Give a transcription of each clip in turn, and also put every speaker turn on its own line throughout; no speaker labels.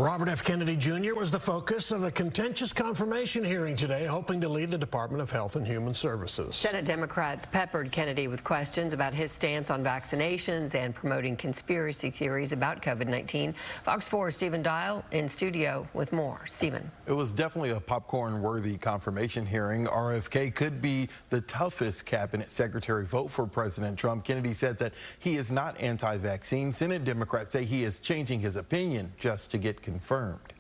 Robert F. Kennedy Jr. was the focus of a contentious confirmation hearing today, hoping to lead the Department of Health and Human Services.
Senate Democrats peppered Kennedy with questions about his stance on vaccinations and promoting conspiracy theories about COVID-19. Fox 4's Stephen Dial in studio with more. Stephen.
It was definitely a popcorn-worthy confirmation hearing. RFK could be the toughest cabinet secretary vote for President Trump. Kennedy said that he is not anti-vaccine. Senate Democrats say he is changing his opinion just to get confirmed.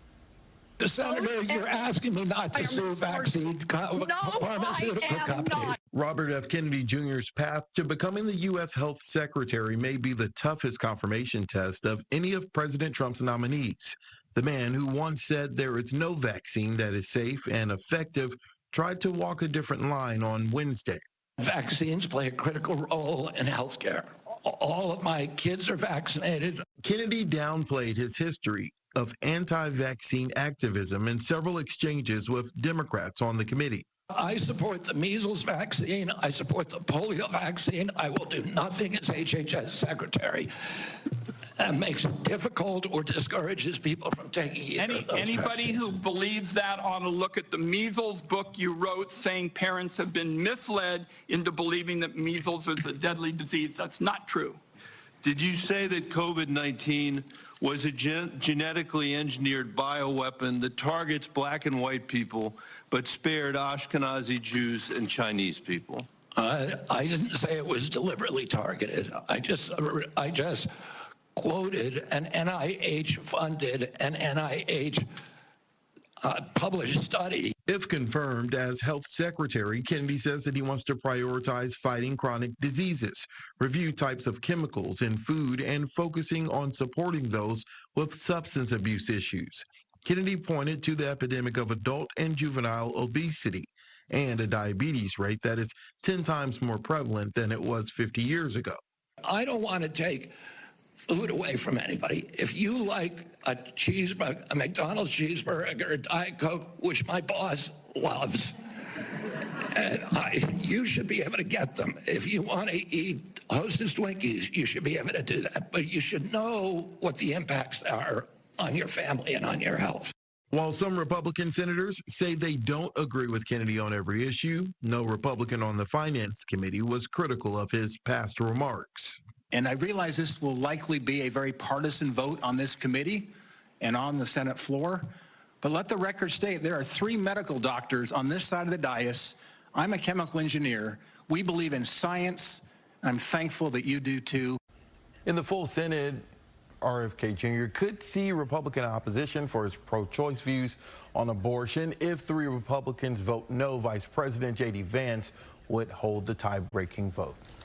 Senator, you're asking me not to sue vaccine pharmaceutical companies.
Robert F. Kennedy Jr.'s path to becoming the U.S. Health Secretary may be the toughest confirmation test of any of President Trump's nominees. The man who once said there is no vaccine that is safe and effective tried to walk a different line on Wednesday.
Vaccines play a critical role in healthcare. All of my kids are vaccinated.
Kennedy downplayed his history of anti-vaccine activism in several exchanges with Democrats on the committee.
I support the measles vaccine. I support the polio vaccine. I will do nothing as HHS secretary that makes it difficult or discourages people from taking either of those
Anybody
vaccines.
who believes that ought to look at the measles book you wrote saying parents have been misled into believing that measles is a deadly disease. That's not true.
Did you say that COVID-19 was a genetically engineered bioweapon that targets black and white people but spared Ashkenazi Jews and Chinese people?
I didn't say it was deliberately targeted. I just quoted an NIH-funded and NIH published study.
If confirmed as health secretary, Kennedy says that he wants to prioritize fighting chronic diseases, review types of chemicals in food, and focusing on supporting those with substance abuse issues. Kennedy pointed to the epidemic of adult and juvenile obesity and a diabetes rate that is 10 times more prevalent than it was 50 years ago.
I don't want to take food away from anybody. If you like a cheeseburger, a McDonald's cheeseburger, a Diet Coke, which my boss loves, and you should be able to get them. If you want to eat Hostess Twinkies, you should be able to do that. But you should know what the impacts are on your family and on your health.
While some Republican senators say they don't agree with Kennedy on every issue, no Republican on the Finance Committee was critical of his past remarks.
And I realize this will likely be a very partisan vote on this committee and on the Senate floor. But let the record state there are 3 medical doctors on this side of the dais. I'm a chemical engineer. We believe in science. I'm thankful that you do too.
In the full Senate, RFK Jr. could see Republican opposition for his pro-choice views on abortion. If 3 Republicans vote no, Vice President J.D. Vance would hold the tie-breaking vote.